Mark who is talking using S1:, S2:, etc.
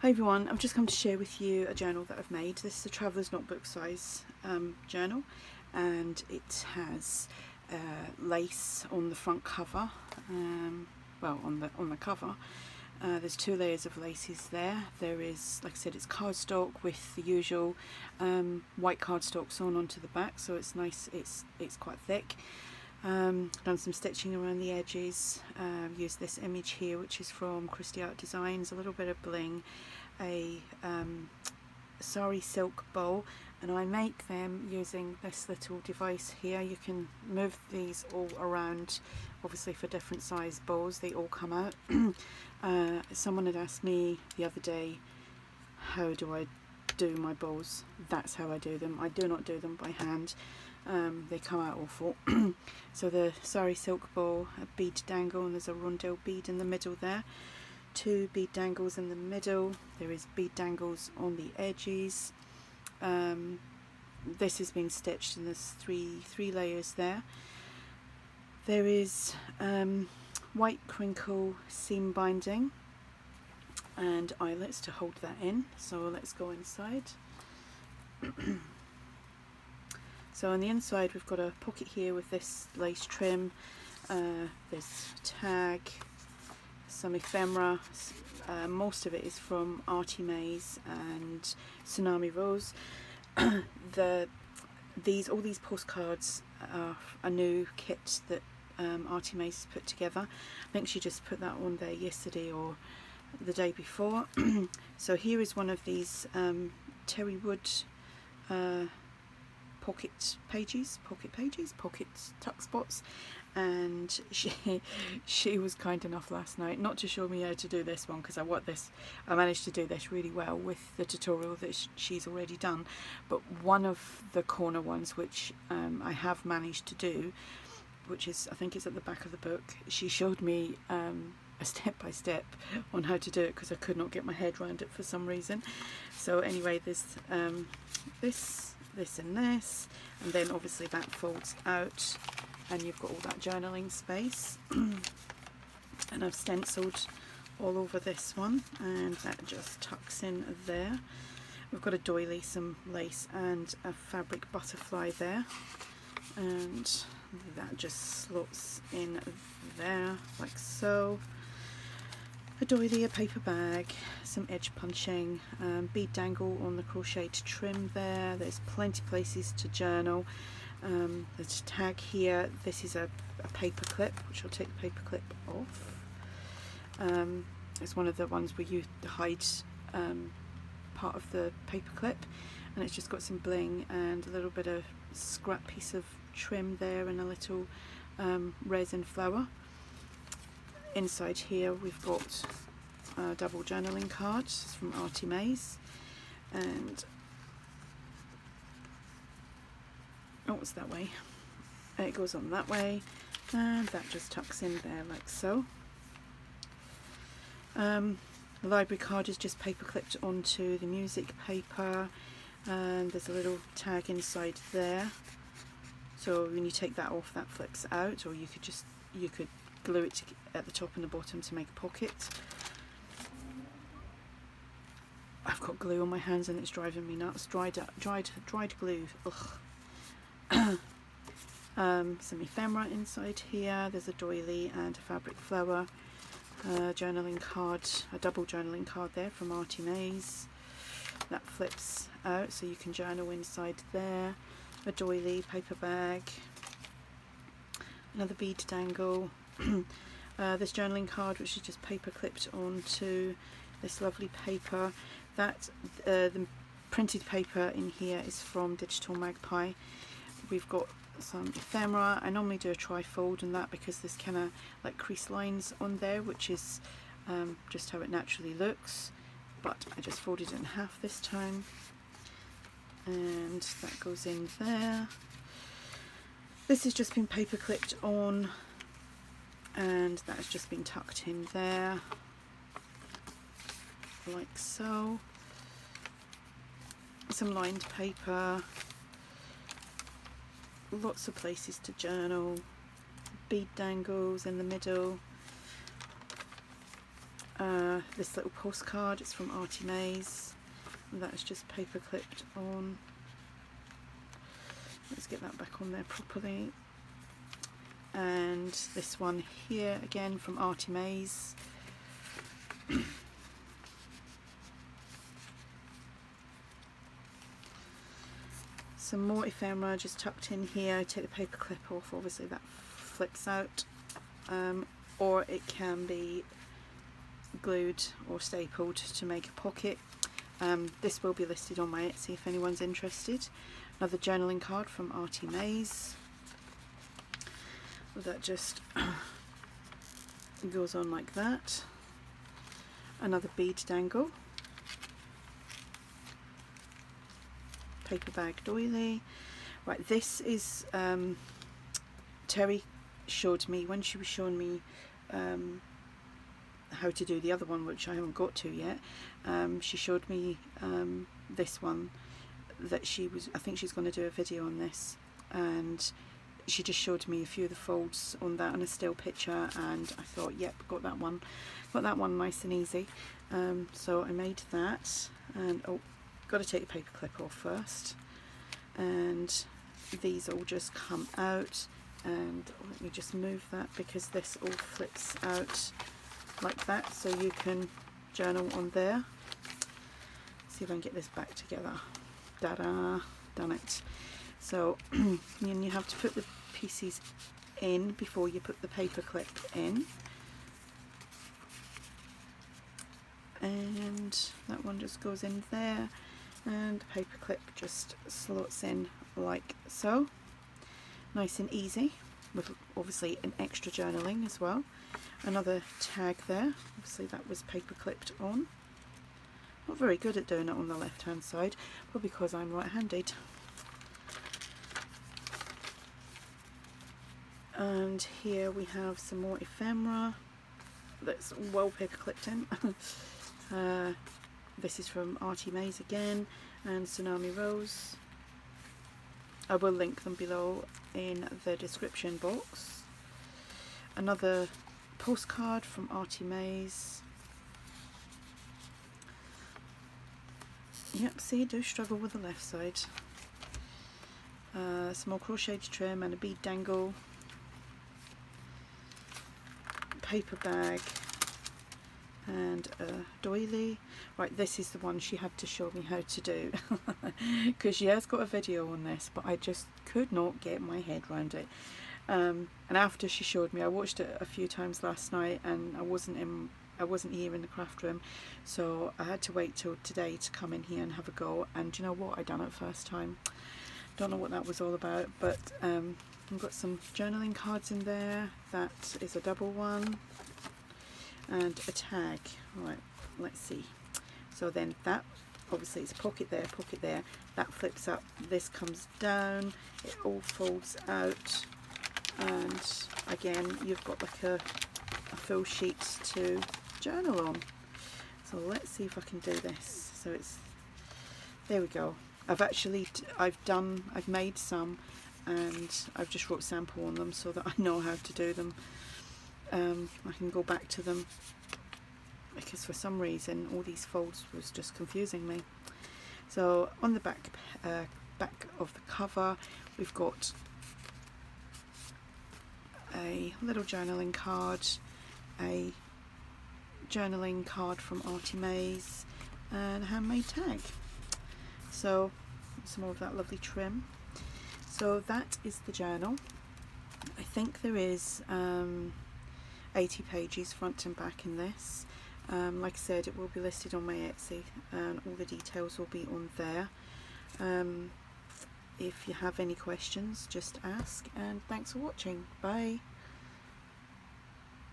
S1: Hi everyone, I've just come to share with you a journal that I've made. This is a Traveller's Notebook size journal, and it has lace on the front cover, well on the cover. There's 2 layers of laces there. There is, like I said, it's cardstock with the usual white cardstock sewn onto the back, so it's nice, it's quite thick. Done some stitching around the edges, used this image here which is from KristieArtDesigns, a little bit of bling, a sari silk bowl, and I make them using this little device here. You can move these all around, obviously for different size bowls, they all come out. Someone had asked me the other day, how do I do my bowls? That's how I do them. I do not do them by hand. They come out awful. So the sari silk bowl, a bead dangle, and there's a rondelle bead in the middle there. 2 bead dangles in the middle. There is bead dangles on the edges. This has been stitched, and there's three layers there. There is white crinkle seam binding and eyelets to hold that in. So let's go inside. So on the inside we've got a pocket here with this lace trim, there's tag, some ephemera, most of it is from ARTYmaze and Tsunami Rose. All these postcards are a new kit that ARTYmaze has put together. I think she just put that on there yesterday or the day before. So here is one of these terry wood pocket tuck spots, and she was kind enough last night not to show me how to do this one, because I managed to do this really well with the tutorial that she's already done, but one of the corner ones which I have managed to do, which is, I think it's at the back of the book, she showed me a step-by-step on how to do it, because I could not get my head around it for some reason. So anyway, there's this and this, and then obviously that folds out and you've got all that journaling space. And I've stenciled all over this one, and that just tucks in there. We've got a doily, some lace and a fabric butterfly there, and that just slots in there like so. A doily, a paper bag, some edge punching, bead dangle on the crocheted trim there. There's plenty of places to journal. There's a tag here. This is a paper clip, which I'll take the paper clip off. It's one of the ones where you hide part of the paper clip, and it's just got some bling and a little bit of scrap piece of trim there and a little resin flower. Inside here we've got a double journaling card. It's from ARTYmaze, and it's that way. It goes on that way, and that just tucks in there like so. The library card is just paper clipped onto the music paper, and there's a little tag inside there. So when you take that off, that flips out, or you could glue it at the top and the bottom to make a pocket. I've got glue on my hands and it's driving me nuts. Dried glue. Ugh. Some ephemera inside here. There's a doily and a fabric flower. Journaling card, a double journaling card there from ARTYmaze. That flips out so you can journal inside there. A doily, paper bag, another bead dangle. This journaling card, which is just paper clipped onto this lovely paper. That the printed paper in here is from Digital Magpie. We've got some ephemera. I normally do a tri-fold in that because there's kind of like crease lines on there, which is just how it naturally looks, but I just folded it in half this time, and that goes in there. This has just been paper clipped on, and that has just been tucked in there like so. Some lined paper, lots of places to journal, bead dangles in the middle, this little postcard. It's from ARTYmaze, and that is just paper clipped on. Let's get that back on there properly. And this one here again from ARTYmaze. Some more ephemera just tucked in here. Take the paper clip off, obviously that flips out, or it can be glued or stapled to make a pocket. This will be listed on my Etsy if anyone's interested. Another journaling card from ARTYmaze. That just goes on like that. Another bead dangle. Paper bag doily. Right, this is Terry showed me when she was showing me how to do the other one, which I haven't got to yet. She showed me this one that I think she's going to do a video on this, and she just showed me a few of the folds on that and a still picture, and I thought, yep, got that one nice and easy. So I made that, and oh, got to take the paper clip off first, and these all just come out, and let me just move that because this all flips out like that, so you can journal on there. See if I can get this back together. Da-da, done it. So you have to put the pieces in before you put the paper clip in, and that one just goes in there, and the paper clip just slots in like so. Nice and easy, with obviously an extra journaling as well. Another tag there, obviously that was paper clipped on. Not very good at doing it on the left hand side, but because I'm right handed. And here we have some more ephemera that's well paper clipped in. This is from ARTYmaze again, and Tsunami Rose. I will link them below in the description box. Another postcard from ARTYmaze. Yep, see, I do struggle with the left side. Small crocheted trim and a bead dangle. Paper bag and a doily. Right, this is the one she had to show me how to do because she has got a video on this, but I just could not get my head around it. And after she showed me, I watched it a few times last night, and I wasn't here in the craft room, so I had to wait till today to come in here and have a go. And do you know what? I done it first time. Don't know what that was all about, but I've got some journaling cards in there. That is a double one, and a tag. Right, let's see. So then that, obviously it's pocket there, that flips up, this comes down, it all folds out, and again you've got like a full sheet to journal on. So let's see if I can do this. So it's, there we go. I've made some, and I've just wrote sample on them so that I know how to do them. I can go back to them because for some reason all these folds was just confusing me. So on the back of the cover we've got a little journaling card, a journaling card from ARTYmaze, and a handmade tag. So some more of that lovely trim. So that is the journal. I think there is 80 pages front and back in this. Like I said, it will be listed on my Etsy, and all the details will be on there. If you have any questions, just ask, and thanks for watching. Bye.